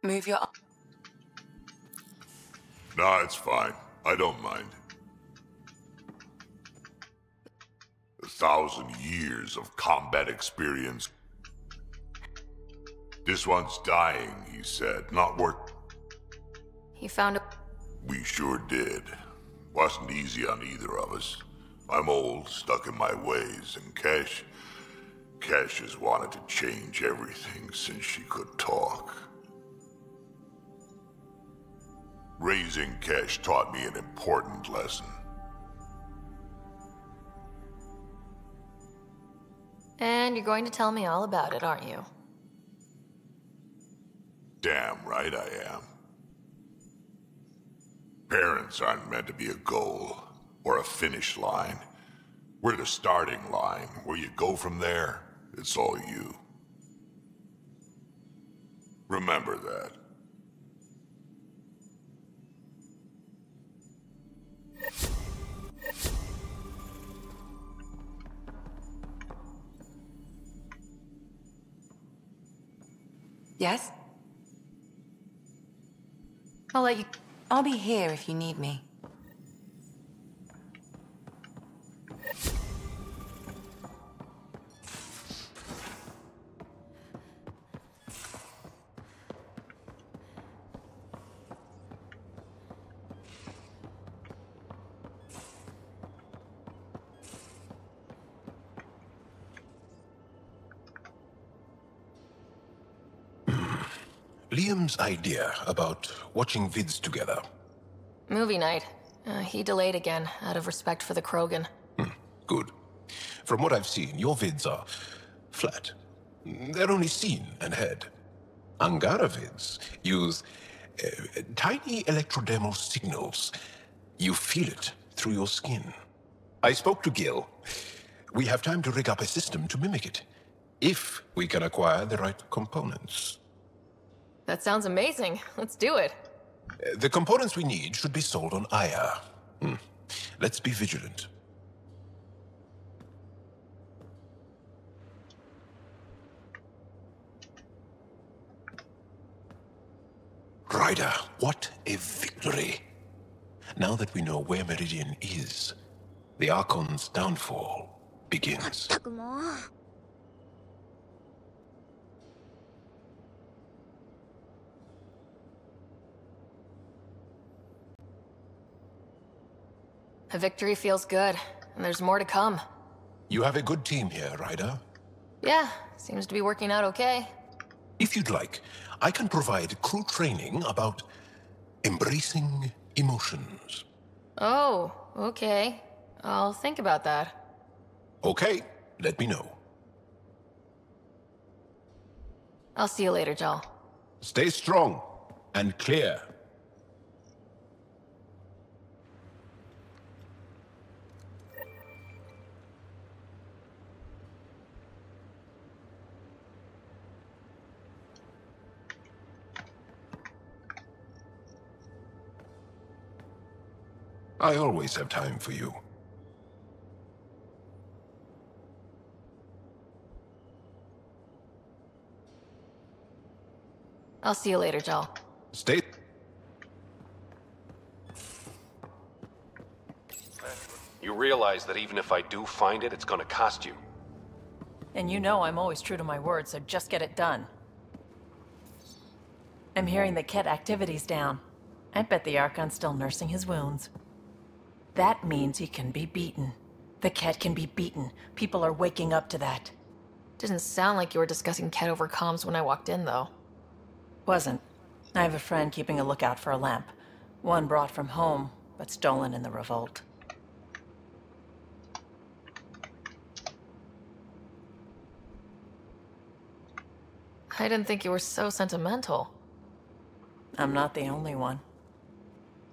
Move your... Nah, it's fine. I don't mind. 1,000 years of combat experience. This one's dying, he said. Not worth... He found a... We sure did. Wasn't easy on either of us. I'm old, stuck in my ways, and Cash has wanted to change everything since she could talk. Raising Cash taught me an important lesson. And you're going to tell me all about it, aren't you? Damn right I am. Parents aren't meant to be a goal, or a finish line. We're the starting line. Where you go from there, it's all you. Remember that. Yes? I'll let you... I'll be here if you need me. Liam's idea about watching vids together. Movie night. He delayed again, out of respect for the Krogan. Good. From what I've seen, your vids are flat. They're only seen and heard. Angara vids use tiny electrodermal signals. You feel it through your skin. I spoke to Gil. We have time to rig up a system to mimic it, if we can acquire the right components. That sounds amazing. Let's do it. The components we need should be sold on Aya. Let's be vigilant. Ryder, what a victory! Now that we know where Radeon is, the Archon's downfall begins. A victory feels good, and there's more to come. You have a good team here, Ryder. Yeah, seems to be working out okay. If you'd like, I can provide crew training about embracing emotions. Oh, okay. I'll think about that. Okay, let me know. I'll see you later, Joel. Stay strong and clear. I always have time for you. I'll see you later, Joel. Stay... You realize that even if I do find it, it's gonna cost you. And you know I'm always true to my word, so just get it done. I'm hearing the Ket activity's down. I bet the Archon's still nursing his wounds. That means he can be beaten. The Ket can be beaten. People are waking up to that. Didn't sound like you were discussing Ket over comms when I walked in, though. Wasn't. I have a friend keeping a lookout for a lamp. One brought from home, but stolen in the revolt. I didn't think you were so sentimental. I'm not the only one.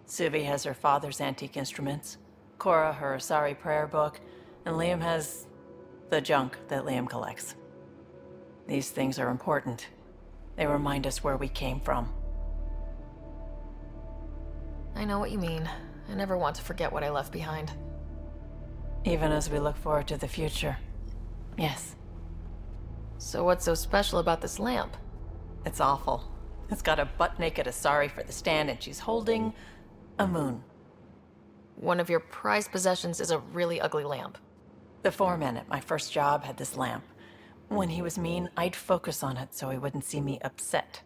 Suvi has her father's antique instruments, Cora her Asari prayer book, and Liam has the junk that Liam collects. These things are important. They remind us where we came from. I know what you mean. I never want to forget what I left behind. Even as we look forward to the future. Yes. So what's so special about this lamp? It's awful. It's got a butt-naked Asari for the stand, and she's holding a moon. One of your prized possessions is a really ugly lamp. The foreman at my first job had this lamp. When he was mean, I'd focus on it so he wouldn't see me upset.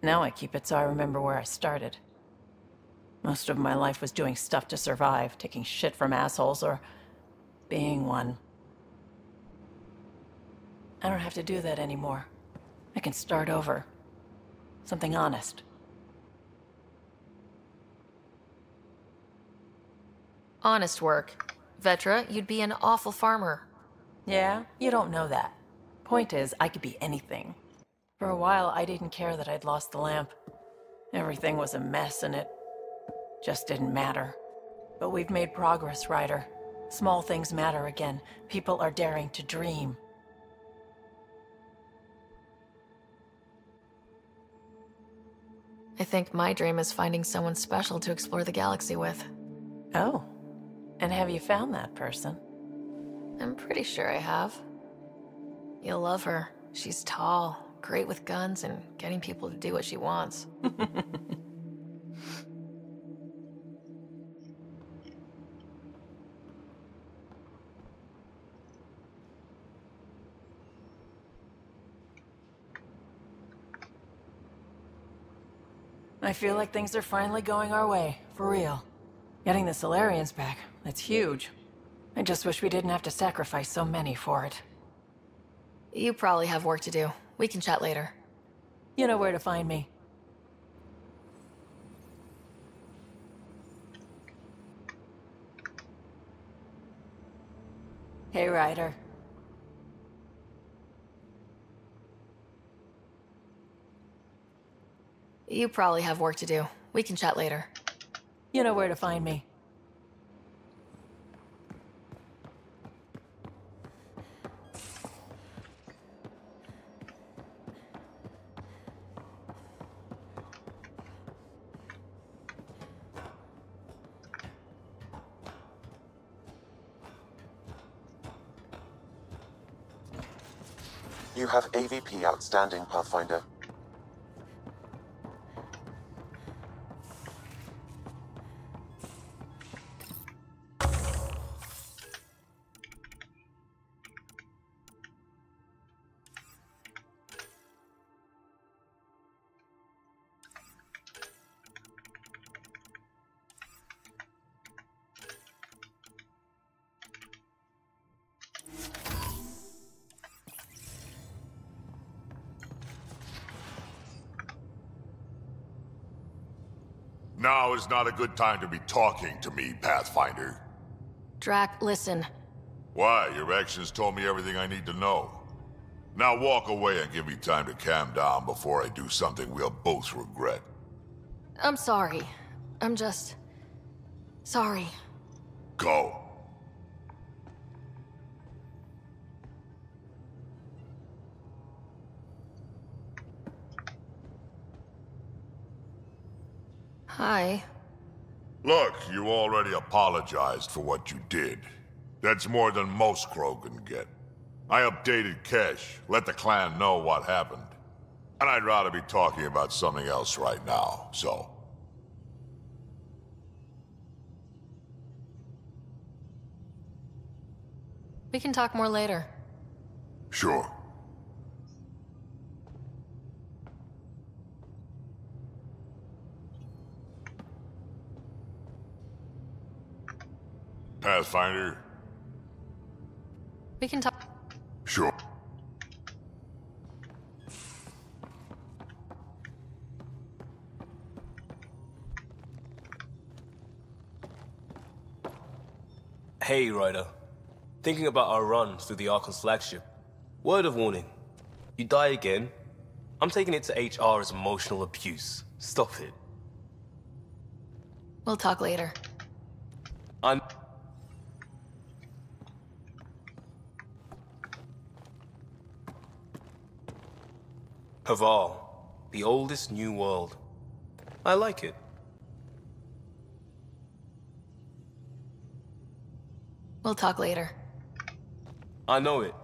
Now I keep it so I remember where I started. Most of my life was doing stuff to survive, taking shit from assholes, or being one. I don't have to do that anymore. I can start over. Something honest. Honest work. Vetra, you'd be an awful farmer. Yeah? You don't know that. Point is, I could be anything. For a while, I didn't care that I'd lost the lamp. Everything was a mess, and it just didn't matter. But we've made progress, Ryder. Small things matter again. People are daring to dream. I think my dream is finding someone special to explore the galaxy with. Oh. And have you found that person? I'm pretty sure I have. You'll love her. She's tall, great with guns, and getting people to do what she wants. I feel like things are finally going our way, for real. Getting the Solarians back, that's huge. I just wish we didn't have to sacrifice so many for it. You probably have work to do. We can chat later. You know where to find me. Hey, Ryder. You probably have work to do. We can chat later. You know where to find me. You have AVP outstanding, Pathfinder. Now is not a good time to be talking to me, Pathfinder. Drac, listen. Why? Your actions told me everything I need to know. Now walk away and give me time to calm down before I do something we'll both regret. I'm sorry. I'm just... sorry. Go. Hi. Look, you already apologized for what you did. That's more than most Krogan get. I updated Kesh, let the clan know what happened. And I'd rather be talking about something else right now, so... We can talk more later. Sure. Pathfinder? We can talk... Sure. Hey, Ryder. Thinking about our run through the Archon's flagship. Word of warning. You die again, I'm taking it to HR as emotional abuse. Stop it. We'll talk later. I'm... Haval, the oldest new world. I like it. We'll talk later. I know it.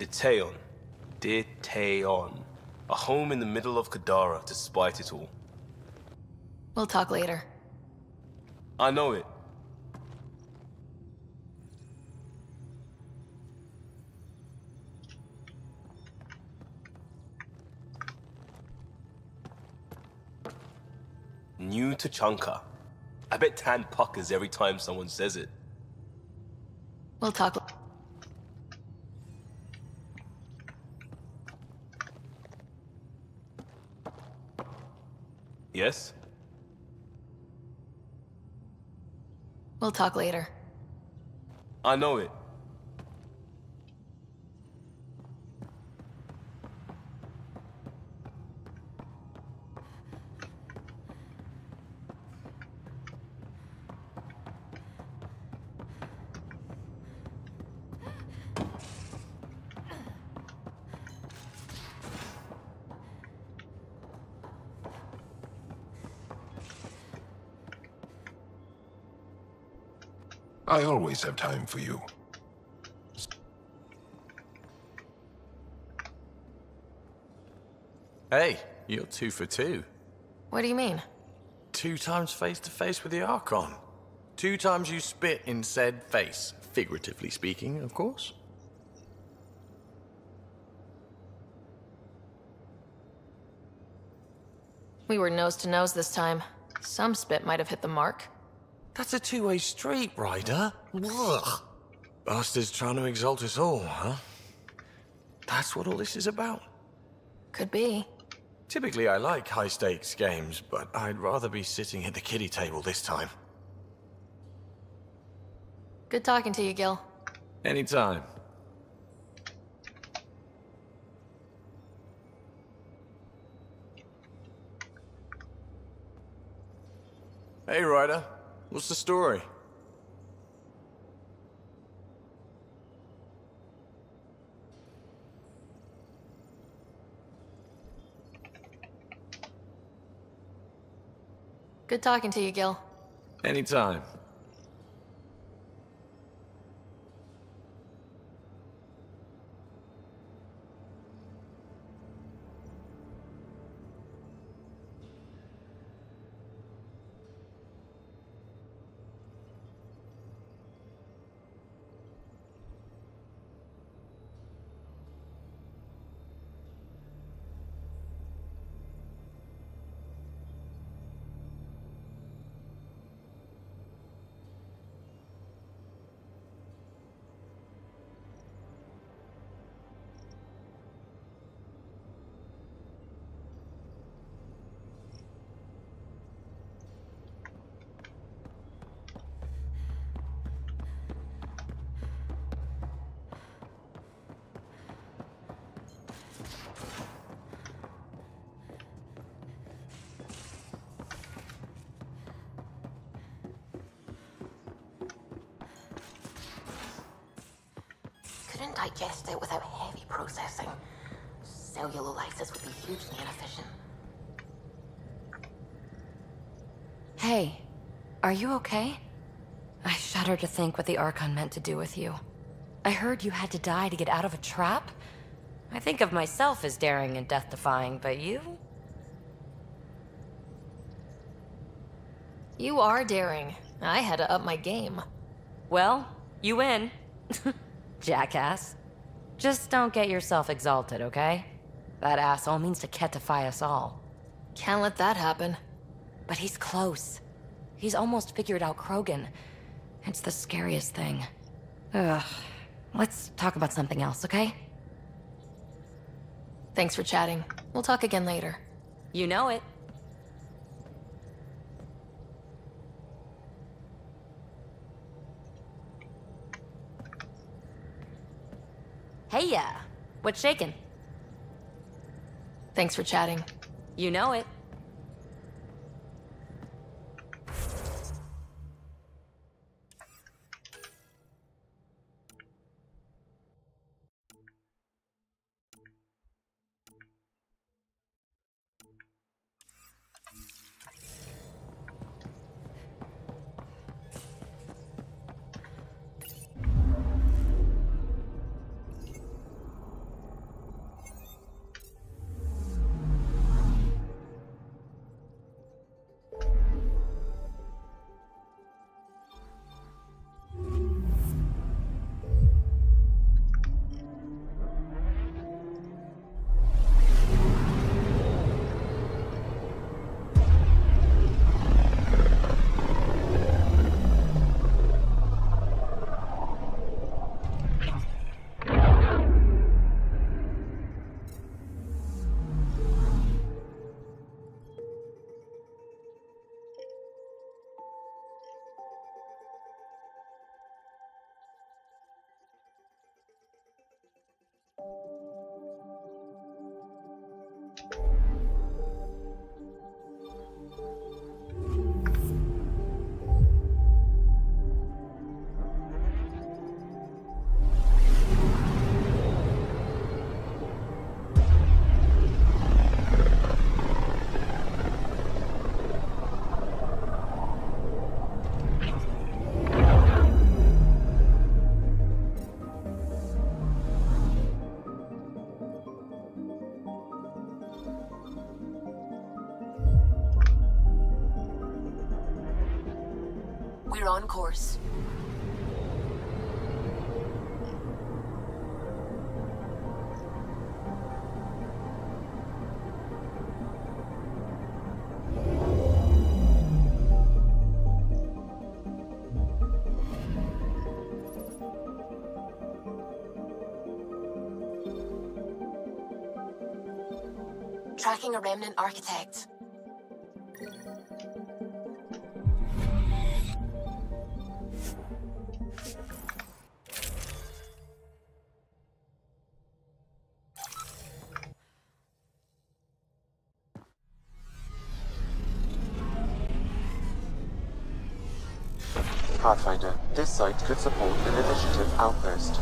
Deteon. Deteon. A home in the middle of Kadara, despite it all. We'll talk later. I know it. New Tachanka. I bet Tan puckers every time someone says it. We'll talk. Yes? We'll talk later. I know it. I always have time for you. Hey, you're 2 for 2. What do you mean? 2 times face-to-face with the Archon. 2 times you spit in said face. Figuratively speaking, of course. We were nose to nose this time. Some spit might have hit the mark. That's a two-way street, Ryder. Ugh. Bastard's trying to exalt us all, huh? That's what all this is about? Could be. Typically, I like high-stakes games, but I'd rather be sitting at the kiddie table this time. Good talking to you, Gil. Anytime. Hey, Ryder. What's the story? Good talking to you, Gil. Anytime. Couldn't digest it without heavy processing. Cellular lysis would be hugely inefficient. Hey, are you okay? I shudder to think what the Archon meant to do with you. I heard you had to die to get out of a trap. I think of myself as daring and death-defying, but you? You are daring. I had to up my game. Well, you win. Jackass. Just don't get yourself exalted, okay? That asshole means to ketify us all. Can't let that happen. But he's close. He's almost figured out Krogan. It's the scariest thing. Ugh. Let's talk about something else, okay? Thanks for chatting. We'll talk again later. You know it. Hey-ya! What's shaking? Thanks for chatting. You know it. We're on course. Tracking a remnant architect. Pathfinder, this site could support an initiative outpost.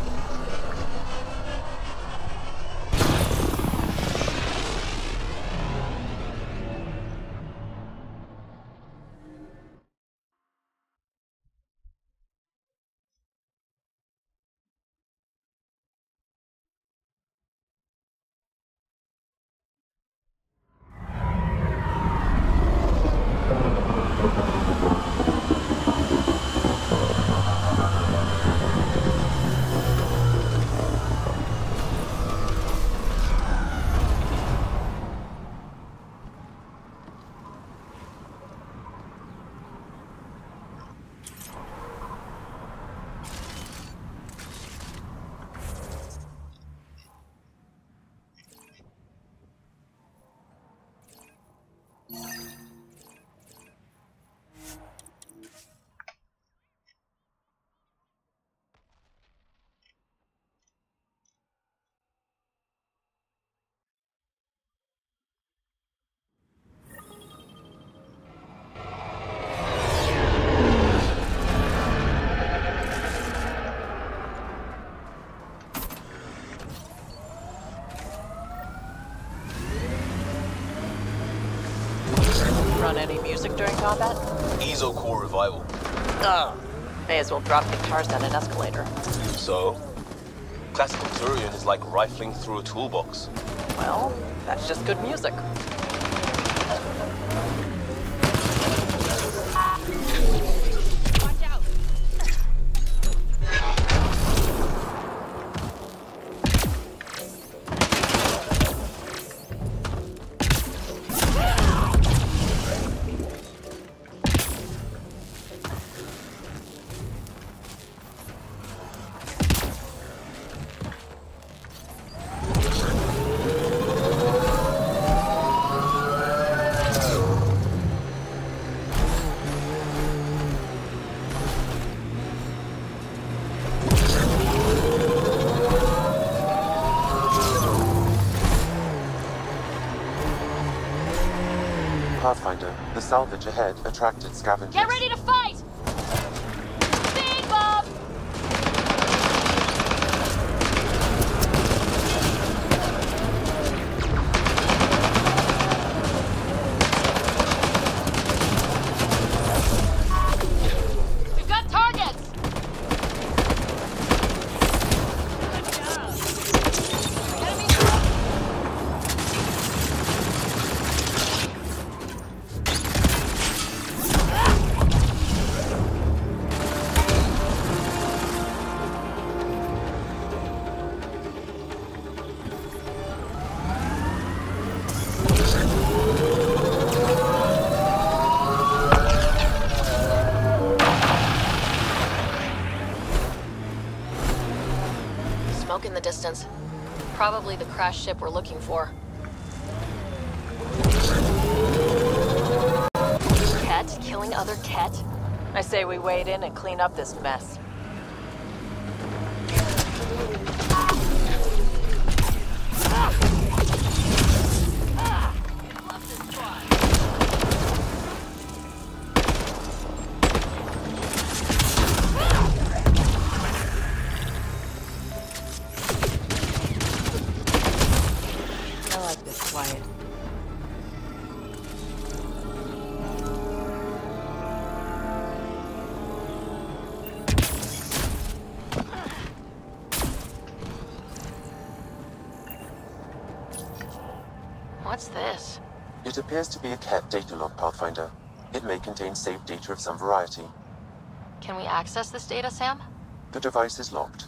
Run any music during combat? ESO core revival. Oh, may as well drop guitars down an escalator. So, classical Turian is like rifling through a toolbox. Well, that's just good music. Watch out! Pathfinder, the salvage ahead attracted scavengers. Get ready to fight! Big Bob! We've got targets! Smoke in the distance. Probably the crashed ship we're looking for. Ket killing other Ket? I say we wade in and clean up this mess. I like this quiet. What's this? It appears to be a Ket data log, Pathfinder. It may contain saved data of some variety. Can we access this data, Sam? The device is locked.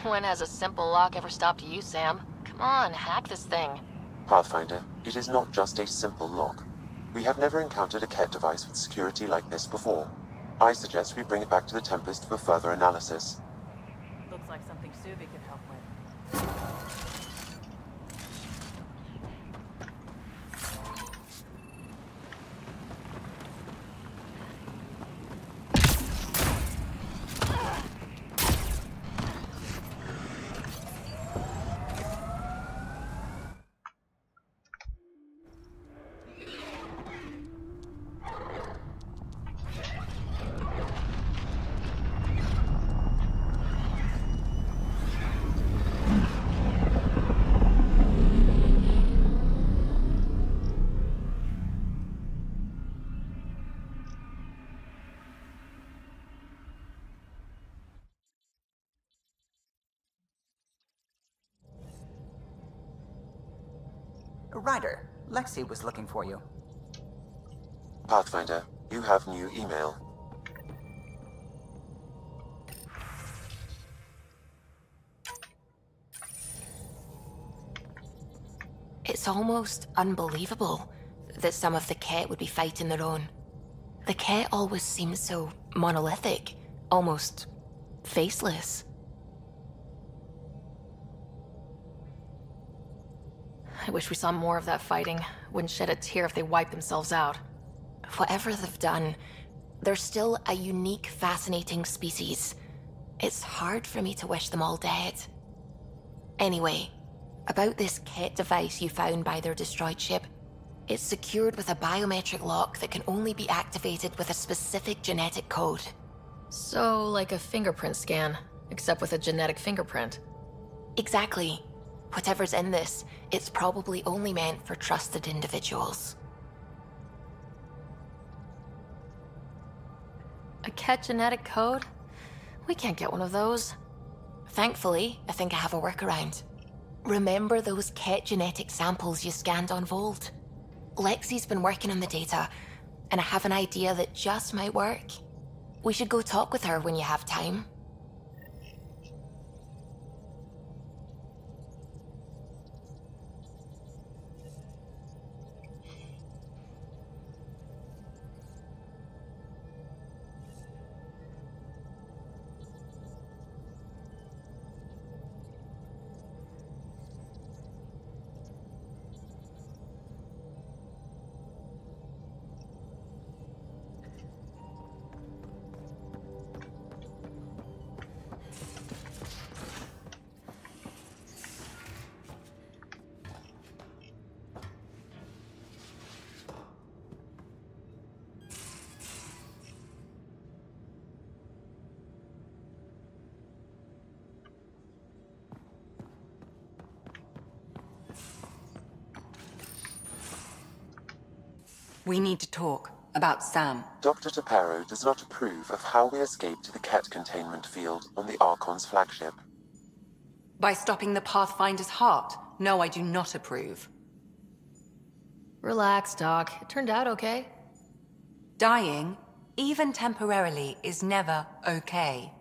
When has a simple lock ever stopped you, Sam? Come on, hack this thing. Pathfinder, it is not just a simple lock. We have never encountered a Ket device with security like this before. I suggest we bring it back to the Tempest for further analysis. Looks like something Suvi could help with. Ryder, Lexi was looking for you. Pathfinder, you have new email. It's almost unbelievable that some of the Ket would be fighting their own. The Ket always seems so monolithic, almost faceless. I wish we saw more of that fighting. Wouldn't shed a tear if they wiped themselves out. Whatever they've done, they're still a unique, fascinating species. It's hard for me to wish them all dead. Anyway, about this Ket device you found by their destroyed ship. It's secured with a biometric lock that can only be activated with a specific genetic code. So, like a fingerprint scan, except with a genetic fingerprint. Exactly. Whatever's in this, it's probably only meant for trusted individuals. A Ket genetic code? We can't get one of those. Thankfully, I think I have a workaround. Remember those Ket genetic samples you scanned on Volt? Lexi's been working on the data, and I have an idea that just might work. We should go talk with her when you have time. We need to talk about Sam. Dr. Taparo does not approve of how we escaped to the Ket containment field on the Archon's flagship. By stopping the Pathfinder's heart? No, I do not approve. Relax, Doc. It turned out okay. Dying, even temporarily, is never okay.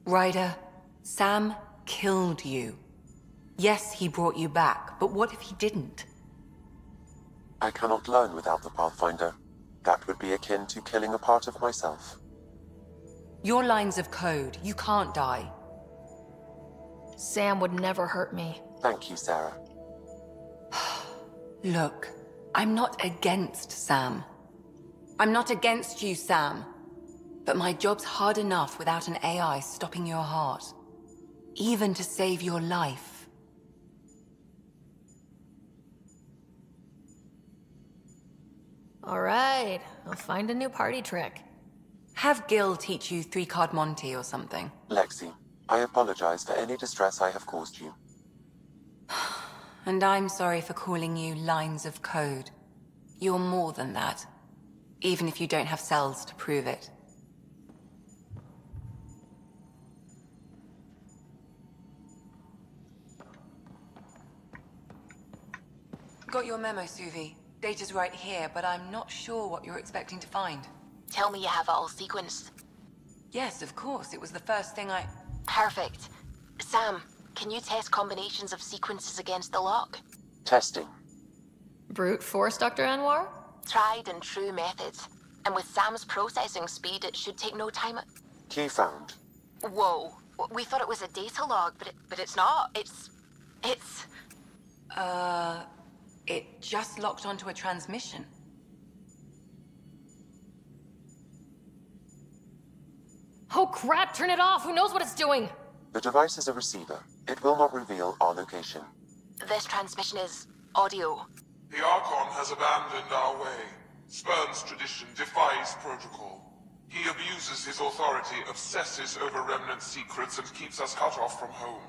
Ryder, Sam killed you. Yes, he brought you back, but what if he didn't? I cannot learn without the Pathfinder. That would be akin to killing a part of myself. Your lines of code, you can't die. Sam would never hurt me. Thank you, Sarah. Look, I'm not against Sam. I'm not against you, Sam. But my job's hard enough without an AI stopping your heart. Even to save your life. All right, I'll find a new party trick. Have Gil teach you 3-card Monty or something. Lexi, I apologize for any distress I have caused you. And I'm sorry for calling you lines of code. You're more than that. Even if you don't have cells to prove it. Got your memo, Suvi. Data's right here, but I'm not sure what you're expecting to find. Tell me you have it all sequenced. Yes, of course. It was the first thing I... Perfect. Sam, can you test combinations of sequences against the lock? Testing. Brute force, Dr. Anwar? Tried and true methods. And with Sam's processing speed, it should take no time. Key found. Whoa. We thought it was a data log, but it's not. It's... It just locked onto a transmission. Oh crap, turn it off! Who knows what it's doing? The device is a receiver. It will not reveal our location. This transmission is audio. The Archon has abandoned our way, spurns tradition, defies protocol. He abuses his authority, obsesses over Remnant secrets, and keeps us cut off from home.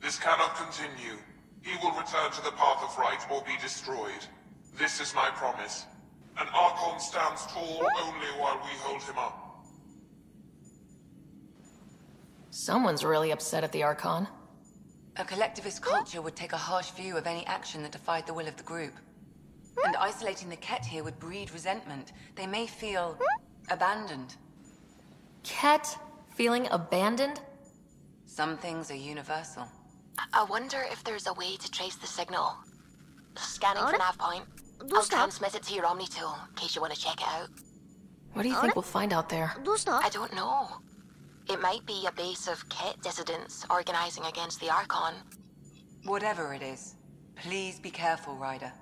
This cannot continue. He will return to the path of right or be destroyed. This is my promise. An Archon stands tall only while we hold him up. Someone's really upset at the Archon. A collectivist culture would take a harsh view of any action that defied the will of the group. And isolating the Ket here would breed resentment. They may feel... abandoned. Ket feeling abandoned? Some things are universal. I wonder if there's a way to trace the signal. Scanning for nav point. I'll transmit it to your Omni tool, in case you want to check it out. What do you think we'll find out there? I don't know. It might be a base of Ket dissidents organizing against the Archon. Whatever it is, please be careful, Ryder.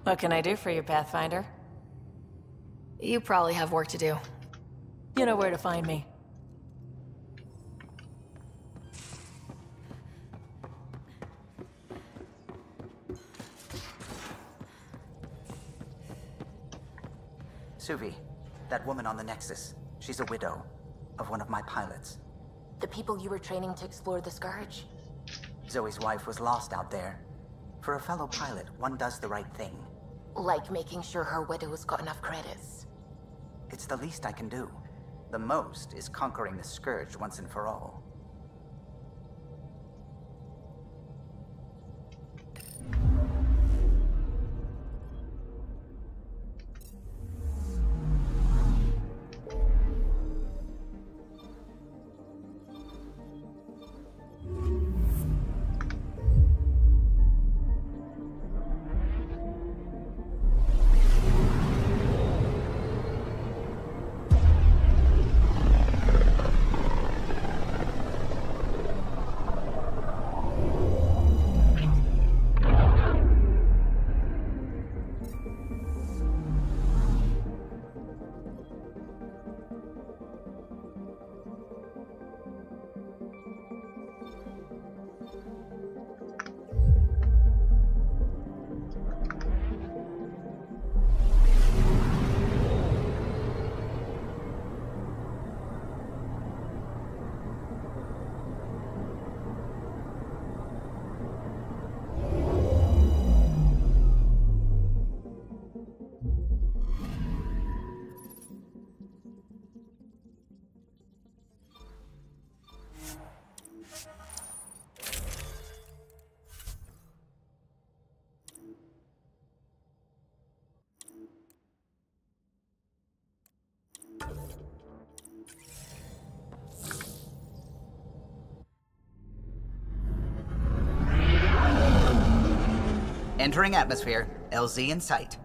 What can I do for you, Pathfinder? You probably have work to do. You know where to find me. Suvi, that woman on the Nexus. She's a widow of one of my pilots. The people you were training to explore the Scourge? Zoe's wife was lost out there. For a fellow pilot, one does the right thing. Like making sure her widow's got enough credits. It's the least I can do. The most is conquering the Scourge once and for all. Entering atmosphere. LZ in sight.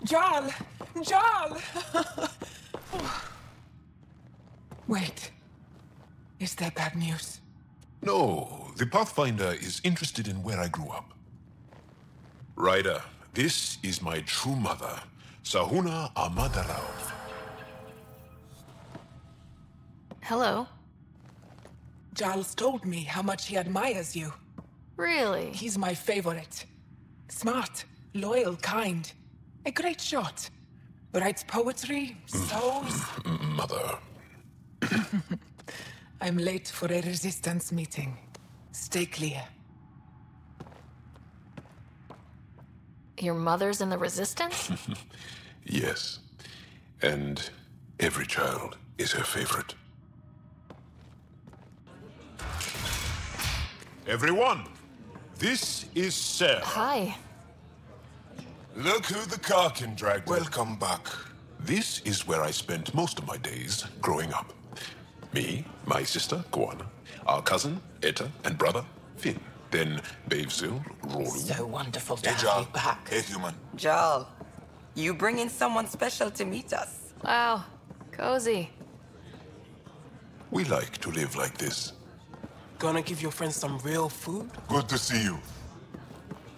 Jarl! Jarl! Wait. Is that bad news? No, the Pathfinder is interested in where I grew up. Ryder, this is my true mother, Sahuna Amadarav. Hello. Jarl's told me how much he admires you. Really? He's my favorite. Smart, loyal, kind. A great shot. Writes poetry, sews... Mother. I'm late for a resistance meeting. Stay clear. Your mother's in the resistance? Yes. And every child is her favorite. Everyone, this is Sarah. Hi. Look who the car can drag. Welcome back. This is where I spent most of my days growing up. Me, my sister, Guana, our cousin, Etta, and brother, Finn. Then Bavzil, Rolu. So wonderful to Hey, have Jarl. you back. Hey, human. Jarl, you bring in someone special to meet us. Wow, cozy. We like to live like this. Gonna give your friends some real food? Good to see you.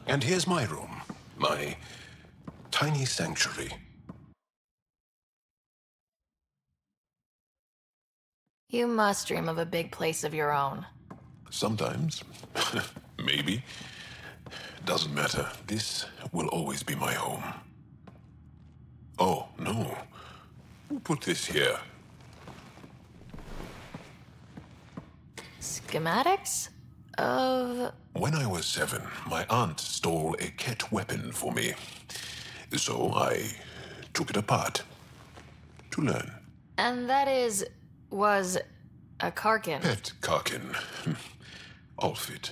And here's my room. My tiny sanctuary. You must dream of a big place of your own. Sometimes. Maybe. Doesn't matter. This will always be my home. Oh, no. Who put this here? Schematics? Of... When I was 7, my aunt stole a Ket weapon for me. So I took it apart. To learn. And that was a Karkin. Pet Karkin. Alfit.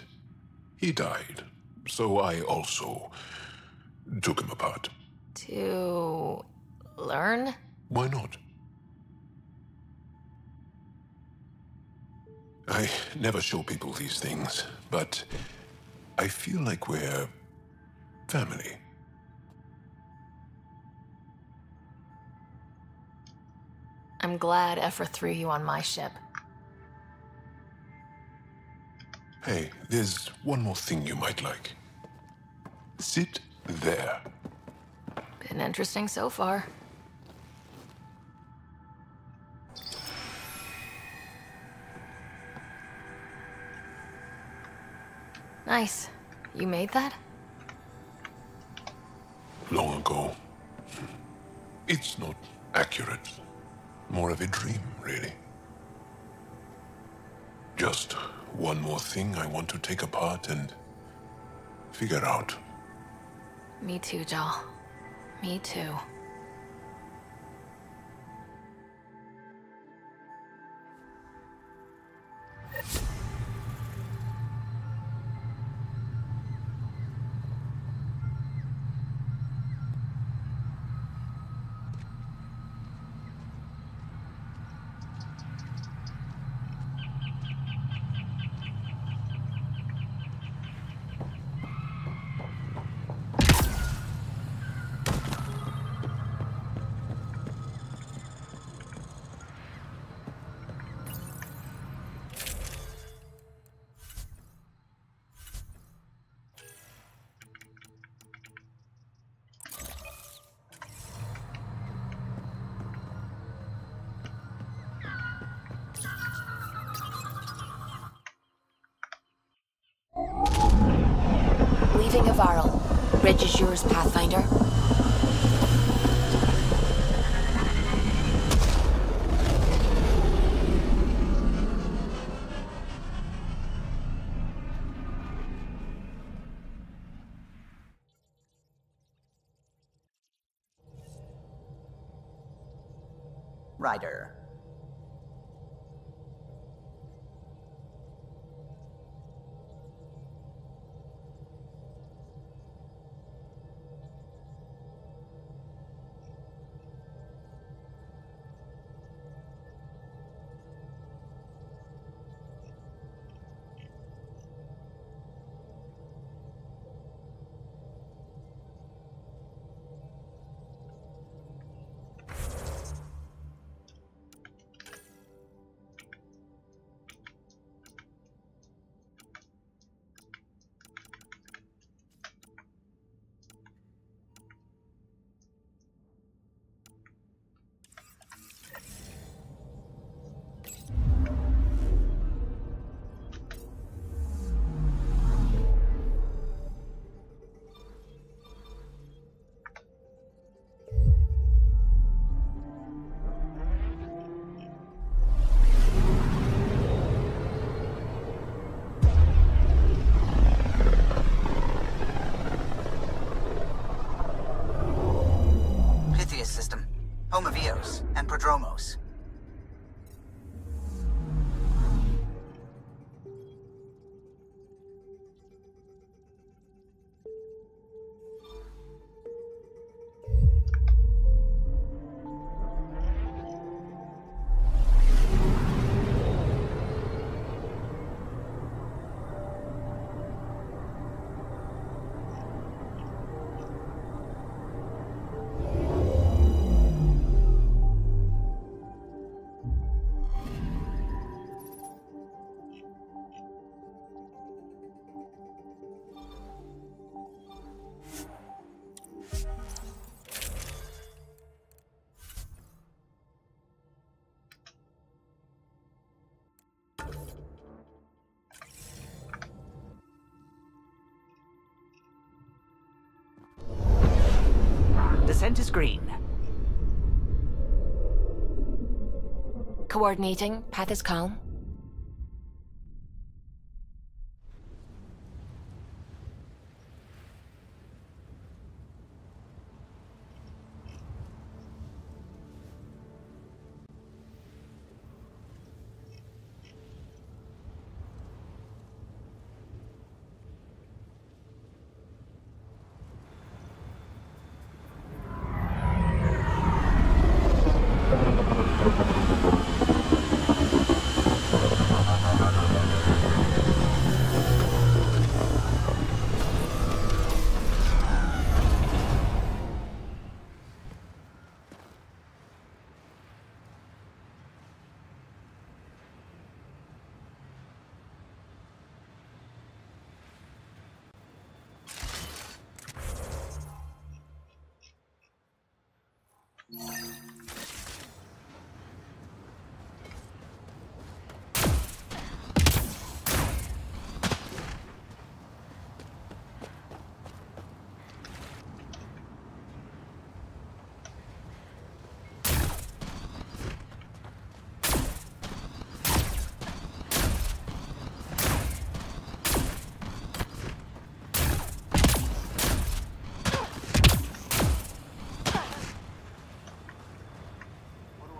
He died. So I also took him apart. To learn? Why not? I never show people these things, but I feel like we're family. I'm glad Ephra threw you on my ship. Hey, there's one more thing you might like. Sit there. Been interesting so far. Nice. You made that? Long ago. It's not accurate. More of a dream, really. Just one more thing I want to take apart and figure out. Me too, Jal. Me too. Varl. Ridge is yours, Pathfinder. Ryder. System, home of Eos and Prodromos. Descent is green. Coordinating. Path is calm.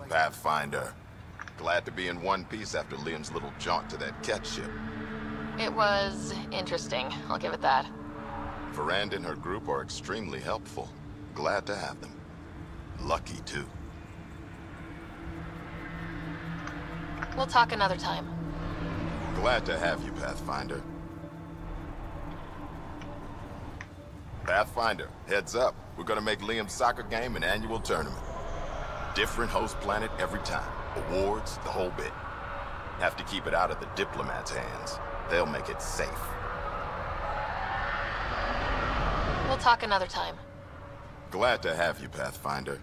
Pathfinder. Glad to be in one piece after Liam's little jaunt to that cat ship. It was interesting, I'll give it that. Varand and her group are extremely helpful. Glad to have them. Lucky, too. We'll talk another time. Glad to have you, Pathfinder. Pathfinder, heads up. We're gonna make Liam's soccer game an annual tournament. Different host planet every time. Awards, the whole bit. Have to keep it out of the diplomats' hands. They'll make it safe. We'll talk another time. Glad to have you, Pathfinder.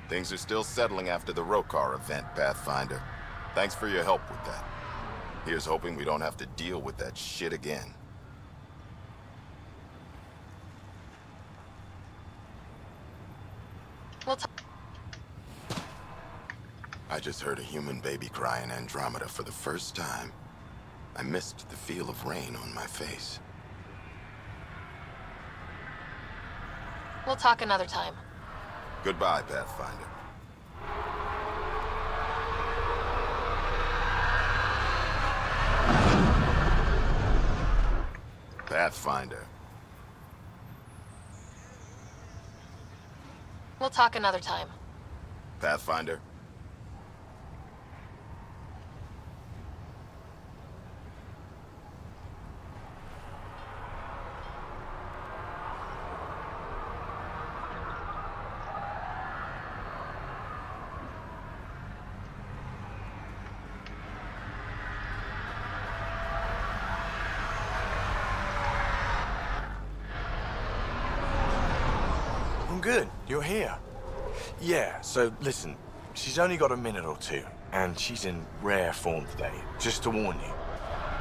Things are still settling after the Rokar event, Pathfinder. Thanks for your help with that. Here's hoping we don't have to deal with that shit again. I just heard a human baby cry in Andromeda for the first time. I missed the feel of rain on my face. We'll talk another time. Goodbye, Pathfinder. Pathfinder. We'll talk another time. Pathfinder. Good, you're here. Yeah, so listen, she's only got a minute or two, and she's in rare form today, just to warn you.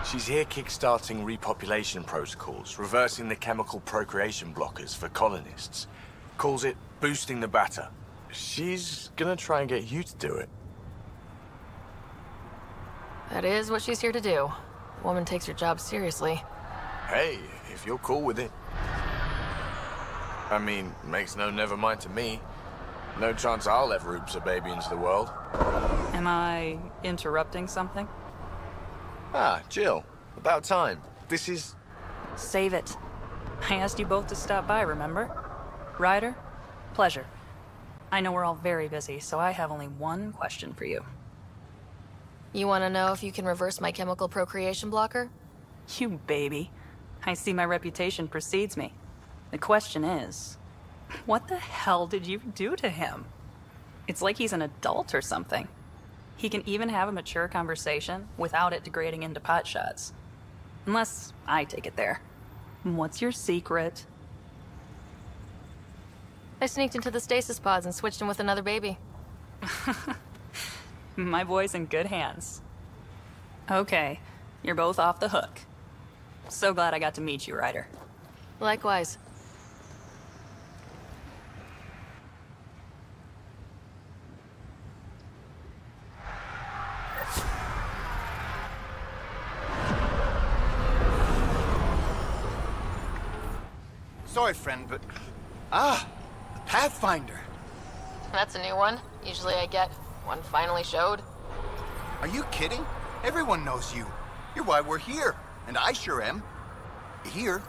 She's here kickstarting repopulation protocols, reversing the chemical procreation blockers for colonists. Calls it boosting the batter. She's gonna try and get you to do it. That is what she's here to do. The woman takes her job seriously. Hey, if you're cool with it. I mean, makes no never mind to me. No chance I'll ever oops a baby into the world. Am I interrupting something? Ah, Jill. About time. This is... Save it. I asked you both to stop by, remember? Ryder, pleasure. I know we're all very busy, so I have only one question for you. You want to know if you can reverse my chemical procreation blocker? You baby. I see my reputation precedes me. The question is, what the hell did you do to him? It's like he's an adult or something. He can even have a mature conversation without it degrading into potshots. Unless I take it there. What's your secret? I sneaked into the stasis pods and switched him with another baby. My boy's in good hands. Okay, you're both off the hook. So glad I got to meet you, Ryder. Likewise. Sorry, friend, but... Ah! The Pathfinder! That's a new one. Usually I get one finally showed. Are you kidding? Everyone knows you. You're why we're here. And I sure am. Here?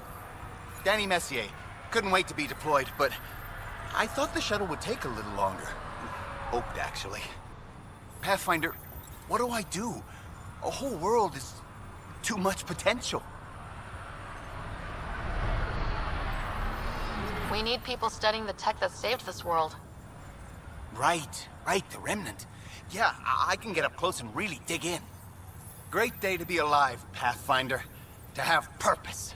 Danny Messier. Couldn't wait to be deployed, but... I thought the shuttle would take a little longer. Hoped, actually. Pathfinder, what do I do? A whole world is... too much potential. We need people studying the tech that saved this world. Right, the Remnant. Yeah, I can get up close and really dig in. Great day to be alive, Pathfinder. To have purpose.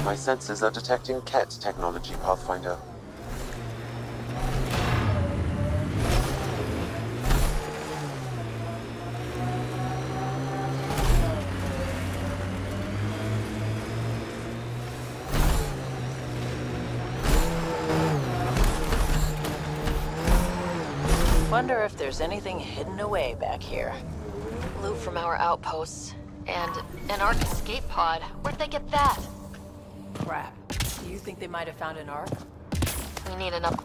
My sensors are detecting Ket technology, Pathfinder. Wonder if there's anything hidden away back here. Loot from our outposts. And an Ark escape pod. Where'd they get that? Crap. Do you think they might have found an Ark? We need enough.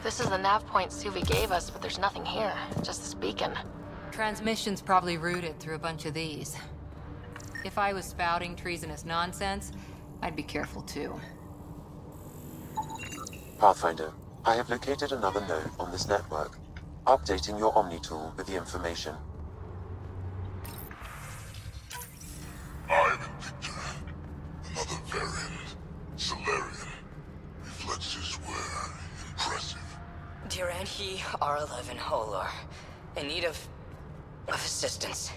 This is the nav point Suvi gave us, but there's nothing here. Just this beacon. Transmission's probably routed through a bunch of these. If I was spouting treasonous nonsense, I'd be careful too. Pathfinder, I have located another node on this network. Updating your Omni tool with the information. I'm Victor. Another variant. Solarian. Reflexes were impressive. Duranhi R11 Holor. In need of assistance.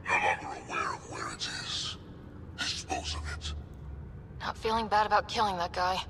No longer aware of where it is. Dispose of it. Not feeling bad about killing that guy.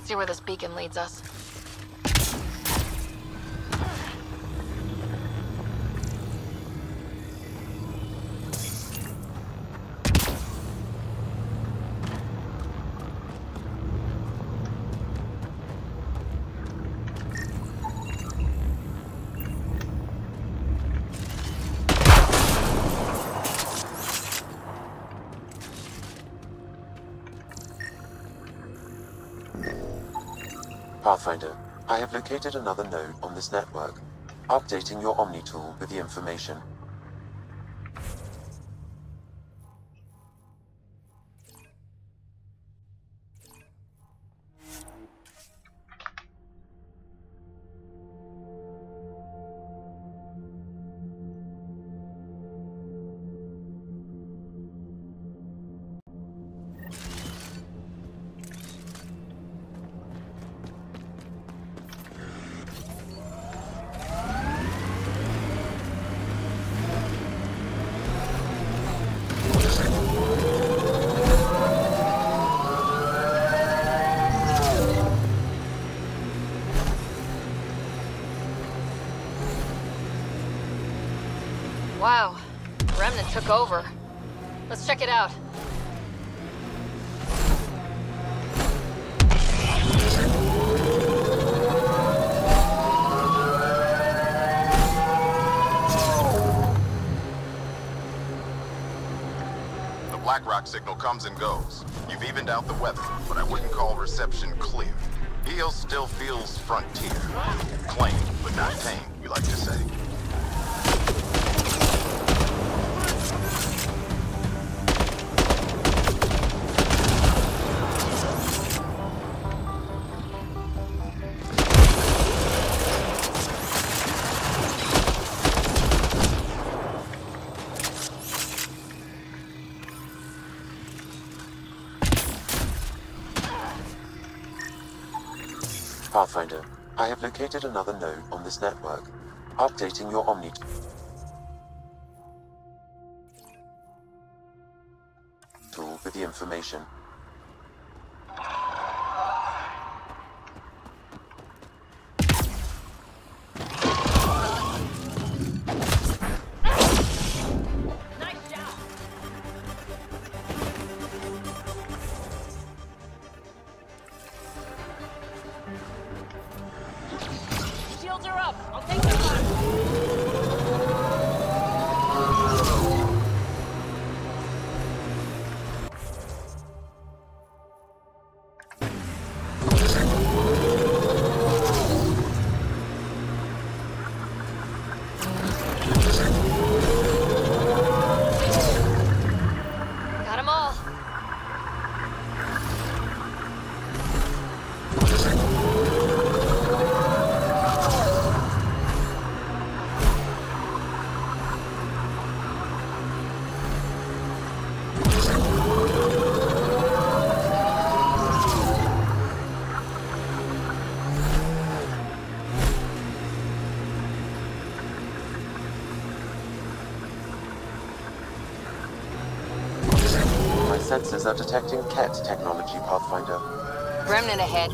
See where this beacon leads us. Pathfinder, I have located another node on this network. Updating your Omni tool with the information. Wow, Remnant took over. Let's check it out. The BlackRock signal comes and goes. You've evened out the weather, but I wouldn't call reception clear. EO still feels frontier. Claimed, but not tamed, we like to say. Pathfinder, I have located another node on this network. Updating your Omni tool with the information. Shields are up. I'll take the one. Got them all. My sensors are detecting Ket technology, Pathfinder. Remnant ahead.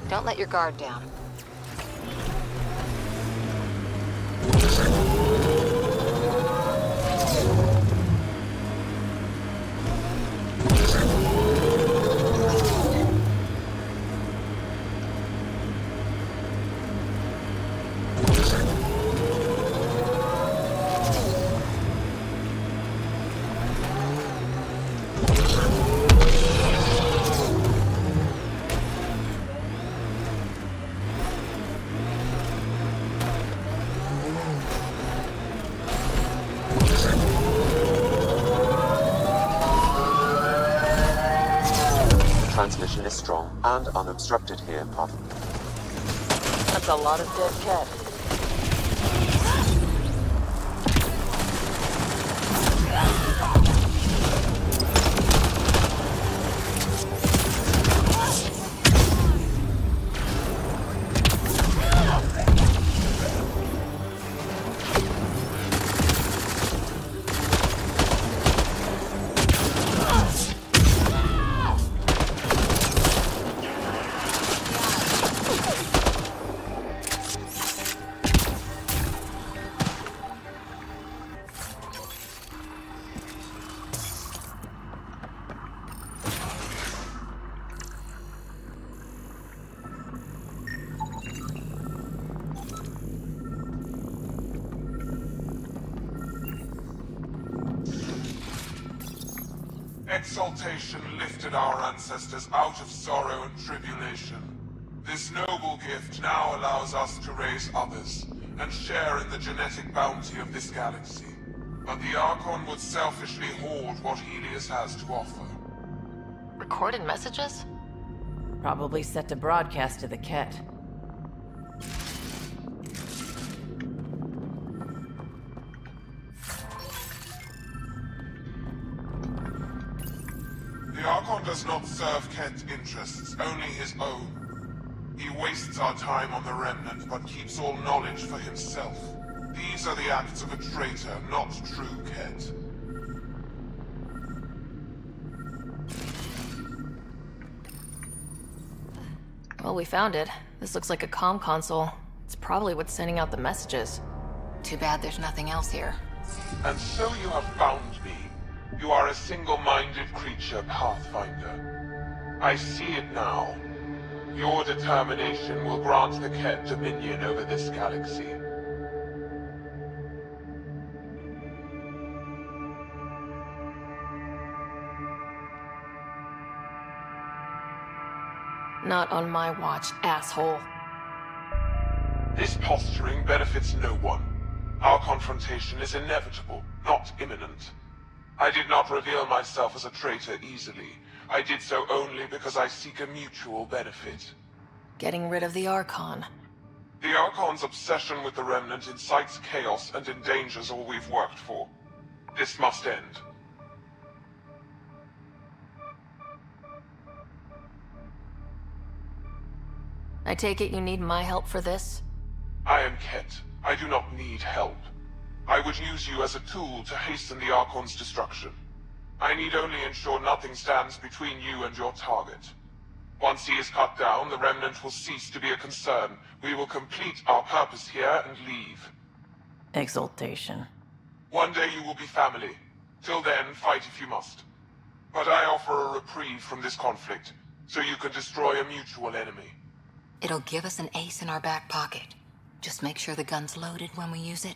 Don't let your guard down. Transmission is strong and unobstructed here, Pathfinder. That's a lot of dead cat. Exaltation lifted our ancestors out of sorrow and tribulation. This noble gift now allows us to raise others, and share in the genetic bounty of this galaxy. But the Archon would selfishly hoard what Helios has to offer. Recorded messages? Probably set to broadcast to the Ket. The Archon does not serve Kent's interests, only his own. He wastes our time on the Remnant, but keeps all knowledge for himself. These are the acts of a traitor, not true Kent. Well, we found it. This looks like a comm console. It's probably what's sending out the messages. Too bad there's nothing else here. And so you have found me. You are a single-minded creature, Pathfinder. I see it now. Your determination will grant the Ket dominion over this galaxy. Not on my watch, asshole. This posturing benefits no one. Our confrontation is inevitable, not imminent. I did not reveal myself as a traitor easily. I did so only because I seek a mutual benefit. Getting rid of the Archon. The Archon's obsession with the Remnant incites chaos and endangers all we've worked for. This must end. I take it you need my help for this? I am Ket. I do not need help. I would use you as a tool to hasten the Archon's destruction. I need only ensure nothing stands between you and your target. Once he is cut down, the Remnant will cease to be a concern. We will complete our purpose here and leave. Exaltation. One day you will be family. Till then, fight if you must. But I offer a reprieve from this conflict, so you can destroy a mutual enemy. It'll give us an ace in our back pocket. Just make sure the gun's loaded when we use it.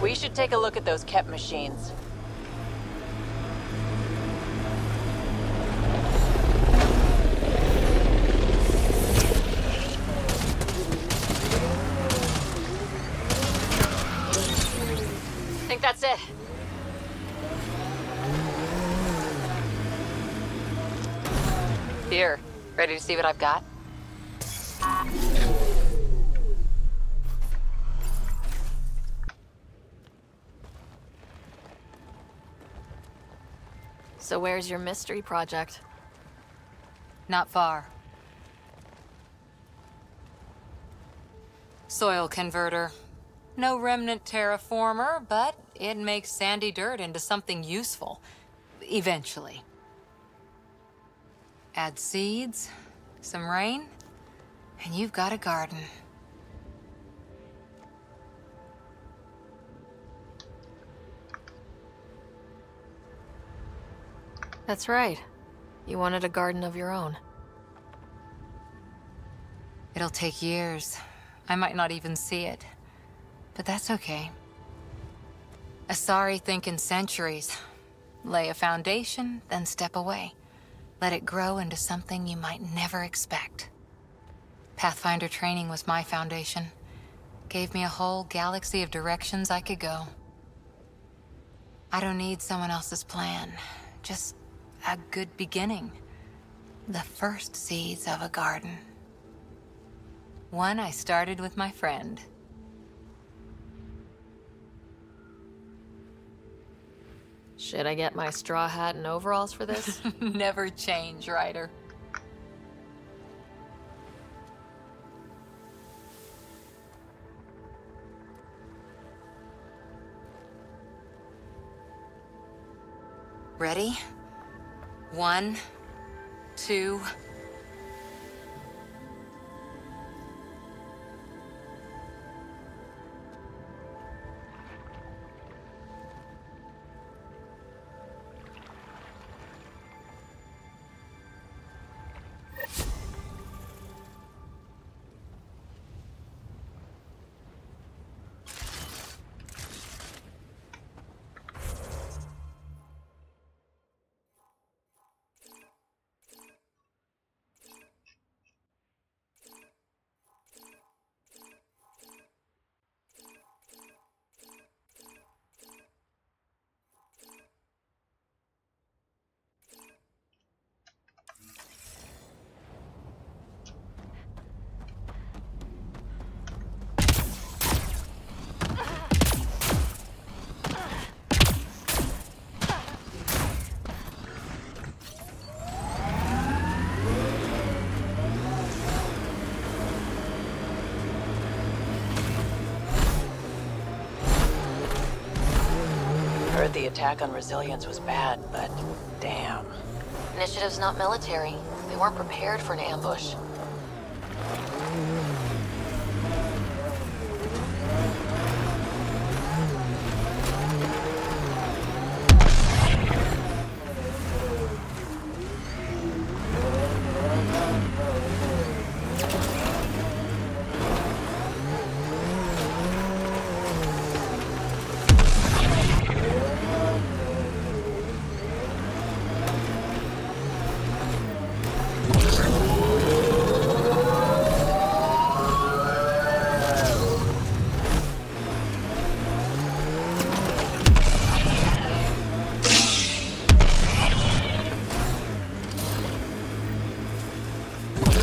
We should take a look at those Kep machines. Think that's it. Here, ready to see what I've got? So where's your mystery project? Not far. Soil converter. No remnant terraformer, but it makes sandy dirt into something useful. Eventually. Add seeds, some rain, and you've got a garden. That's right. You wanted a garden of your own. It'll take years. I might not even see it. But that's okay. Asari think in centuries. Lay a foundation, then step away. Let it grow into something you might never expect. Pathfinder training was my foundation. Gave me a whole galaxy of directions I could go. I don't need someone else's plan. Just a good beginning. The first seeds of a garden. One I started with my friend. Should I get my straw hat and overalls for this? Never change, Ryder. Ready? 1, 2... heard the attack on Resilience was bad, but damn. Initiative's not military. They weren't prepared for an ambush.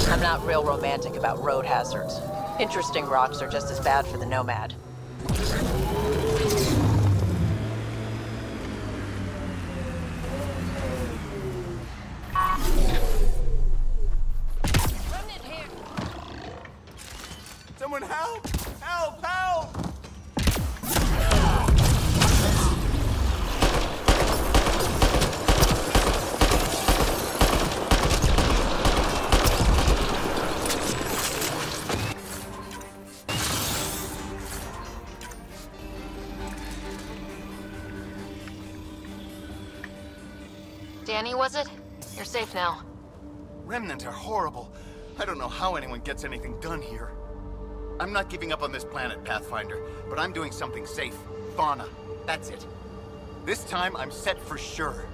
I'm not real romantic about road hazards. Interesting rocks are just as bad for the Nomad. Someone help! Help! Help! Danny, was it? You're safe now. Remnant are horrible. I don't know how anyone gets anything done here. I'm not giving up on this planet, Pathfinder, but I'm doing something safe. Fauna. That's it. This time, I'm set for sure.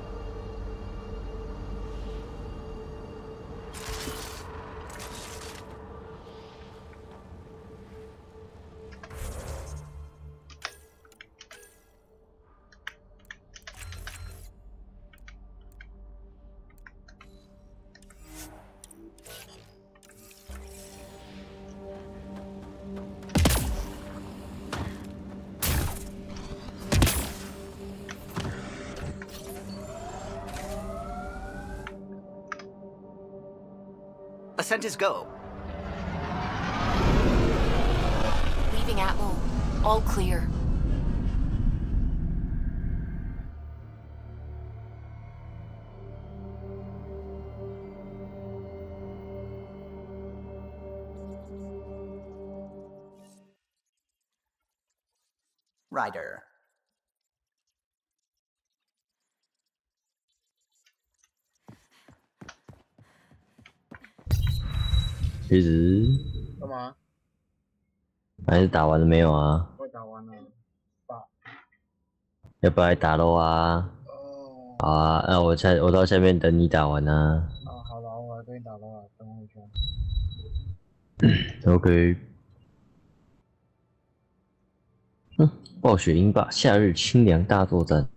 Ascent is go. Leaving Atmo. All clear. Ryder.其实干嘛？还是打完了没有啊？我打完了，爸。要不要来打喽啊？好啊，那我到下面等你打完啊。好了，我来跟你打喽，等我一下。OK。暴雪英霸夏日清凉大作战。